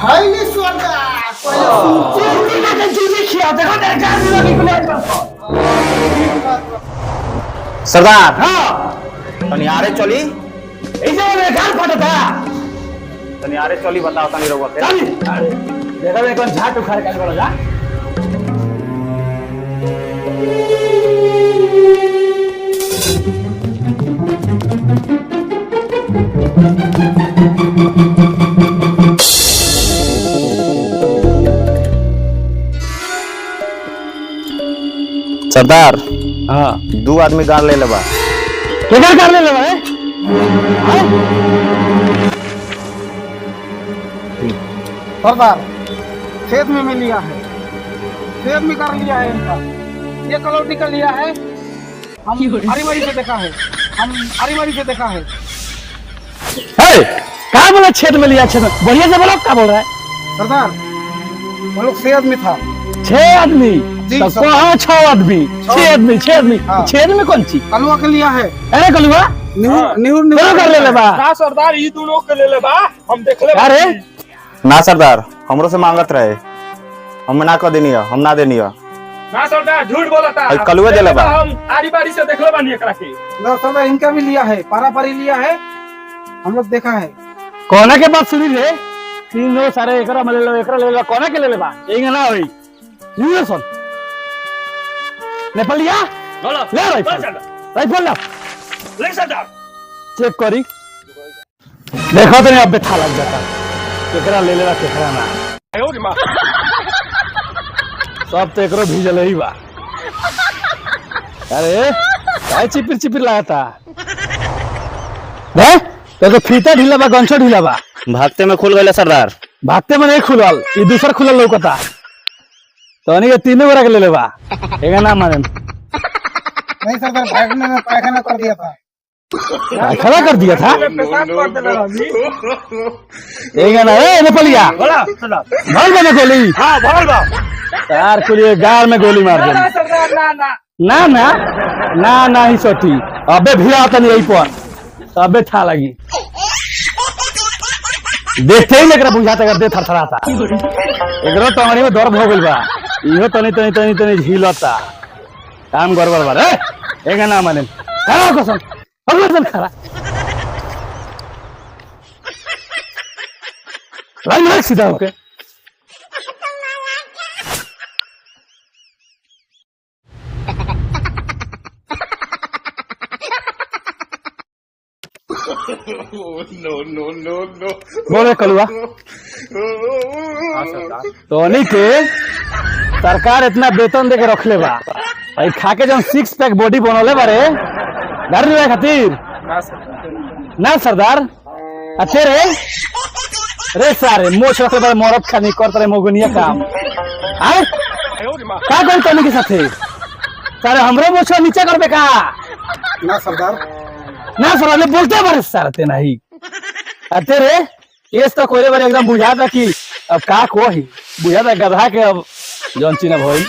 हाय नहीं सोचा सरदार तनियारे चली तनियारे चली बताओ तनी रहुआ देखा एक झाट उखाड़ के बोला जा सरदार हाँ 2 आदमी गाड़ ले लेबा केकर कर ले लेबा सरदार खेत में लिया है, खेत में कर लिया है इनका, ये कलौटी कर लिया है। हम हरी से देखा है, हम हरी से देखा है। क्या बोला छेद में लिया छेद में बढ़िया से बोला क्या बोल रहा है सरदार वो लोग 6 आदमी था। 6 आदमी जी, तो सर। कहाँ 6 आदमी 6 आदमी 6 आदमी हाँ। छेद में कौन ची कलुआ के लिया है। अरे कलुआ निहुर दोनों कर ले लेबा ना सरदार ये दोनों के ले लेबा हम देख ले अरे ना सरदार हमरो से मांगत रहे हम ना कर देनी हम ना देनी ना सरदार झूठ बोलता अरे कलुआ दे लेबा हम आरी बारी से देख ले बानी एकरा के ना सरदार इनका भी लिया है, पारा पारी लिया है, हम लोग देखा है। कोना के बात सुनी रे 3 लोग सारे एकरा में ले लो कोना के ले लेबा यही ना होई सुन सुन नेपालिया बोलो ले राइफल राइफल ला ले सरदार चेक करी देखो तो अब था लग जाता केकरा ले लेला केकरा ना आयो रे मां सब तो एकरो भीजल ही बा अरे काय चिपिर चिपिर लगाता तो फीता ढीला बा गंछो ढीला बा भागते में खुल गए सरदार भागते में नहीं खुलल ये दूसर खुलल लौकता तो अनी के 3 गोरा के ले लेबा एगा ना माने नहीं सरदार भागने में पायखाना कर दिया था। खड़ा कर दिया था पेशाब कर देला अभी एगा ना ए नेपालिया बोला सरदार भर बने गोली हां बोल बा तार कुलिए गाल में गोली मार दे ना सरदार ना ना ना ना ना ही सोती अबे भिड़ा तनी यही पर अबे था लगी देखते ही लेकर बुझाता कर दे थरथराता एकरो टंगड़ी में दर्द हो गइल बा इहो तनी तनी तनी तनी झीलता काम गड़बड़ बा रे एगा ना माने खड़ा कसम भगवान खड़ा लाइन रख सीधा होके नो बोले कलुआ तो नहीं के सरकार इतना वेतन दे के रखले बा भाई खा के जब 6 पैक बॉडी बनौले बारे गाड़ी ले खातिर ना सरदार अच्छे रे सारे मोछ रखले बारे मरद खानी करते मोगनिया काम आए आयो रे मां का कोई करने के साथे सारे हमरो मोछ नीचे करबे का ना सरदार ना सरदार बोलते बारे सारे ते नहीं अते रे ये तो कोई बारे एकदम बुझाता कि अब का को ही बुझाता गधा के अब जौन चीना भई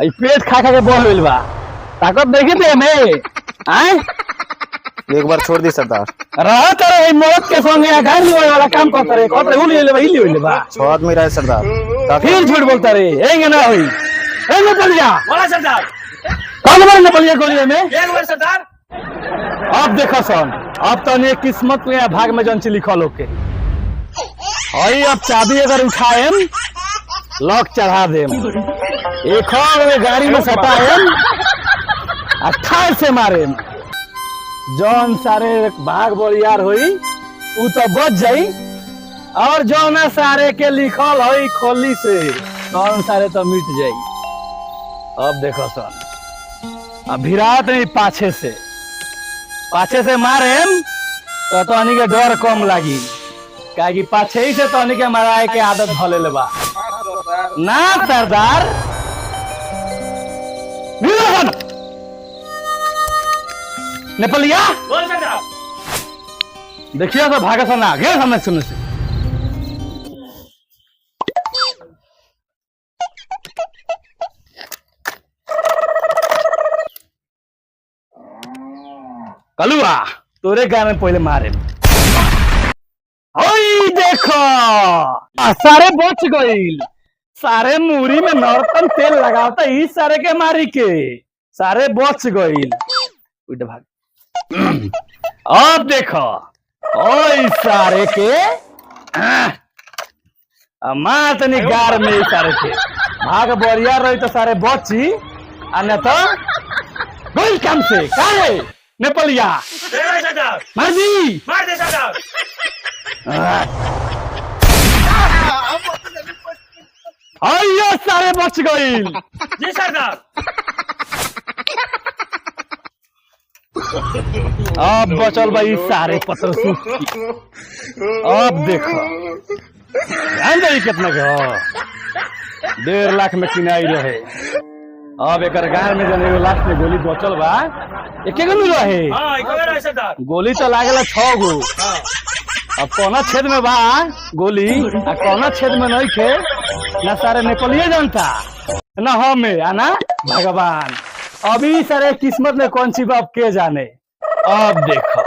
आई पेट खा खा के बोल गइल बा ताकत देखी दे में आए एक बार छोड़ दी सरदार रहा करे मौत के संगे घर में वाला काम करता रे कहत रे हुली ले बा 6 आदमी रहे सरदार फिर झूठ बोलता रे एंगे ना होई ए नेपालिया बोला सरदार कौन बार नेपालिया गोली में एक बार सरदार अब देखो सन अब तो ने किस्मत में भाग में जौन ची लिखल होके हई अब चाबी अगर उठाएम लॉक चढ़ा देम एक और गाड़ी में सटाएम 28 से मारेम जौन सारे भाग बोलियार होई उ तो बच जाई और जौन सारे के लिखल होई खोली से तौन सारे तो मिट जाई। अब देखो सन अब भिरात नहीं पाछे से मारेम तो तोहनी के डर कम लागी काहे कि पाछे ही से तोहनी के माराए के आदत भले ले बा ना सरदार नेपालिया बोल सरदार देखिए तो भागे सन आगे हमें सुनने से कलुआ तोरे गाय में पहले मारे ओई देखो सारे बच गईल। सारे मूरी में नौरतन तेल लगावता ही सारे के मारी के सारे बच गईल। उठ भाग। अब देखो ओई सारे के मार तनी गार में सारे के भाग बढ़िया रही तो सारे बची आ न तो गईल काम से काहे नेपालिया दे भाई सरदार, माजी मार दे सरदार। आइयो सारे बच गईल। जी सरदार। अब बचल भाई सारे पत्थर सूख की। अब देखो ध्यान दे कितना के हो 1.5 लाख में किनाई रहे। अब एक गाय में जने लास्ट में गोली बचल बा एक गो रहे। हाँ एक है सरदार। गोली तो लागेला 6 गो। अब कौना छेद में बा गोली आ कौना छेद में नहीं खे ना सारे नेपालिए जनता ना हमें आना भगवान। अभी सारे किस्मत में कौन सी बात के जाने। अब देखो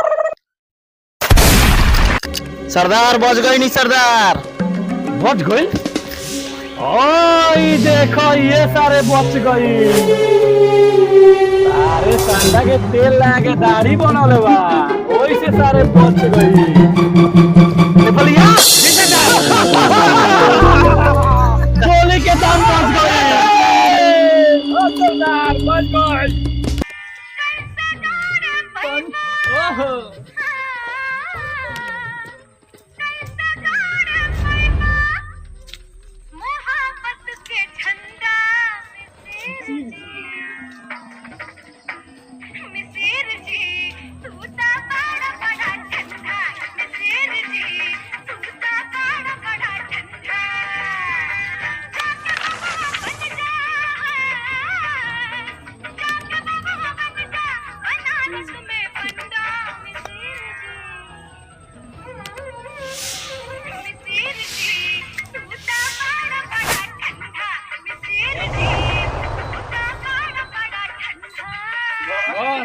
सरदार बच गई नहीं सरदार। बच गई। ओए देखो ये सारे बच गई। सारे सांडा के तेल लगा के दाढ़ी बनल बा ओई से सारे बच गई। नेपालिया गोली के दाम बच गई। सरदार बच गई। ओहो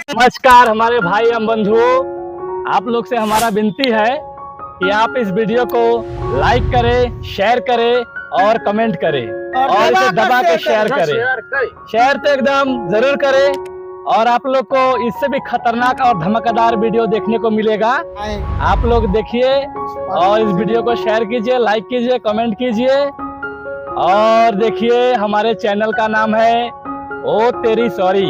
नमस्कार हमारे भाई एवं बंधुओं, आप लोग से हमारा विनती है कि आप इस वीडियो को लाइक करें, शेयर करें और कमेंट करें और इसे दबा के शेयर करें। शेयर तो एकदम जरूर करें। और आप लोग को इससे भी खतरनाक और धमाकेदार वीडियो देखने को मिलेगा। आप लोग देखिए और इस वीडियो को शेयर कीजिए, लाइक कीजिए, कमेंट कीजिए। और देखिए हमारे चैनल का नाम है ओ तेरी सॉरी।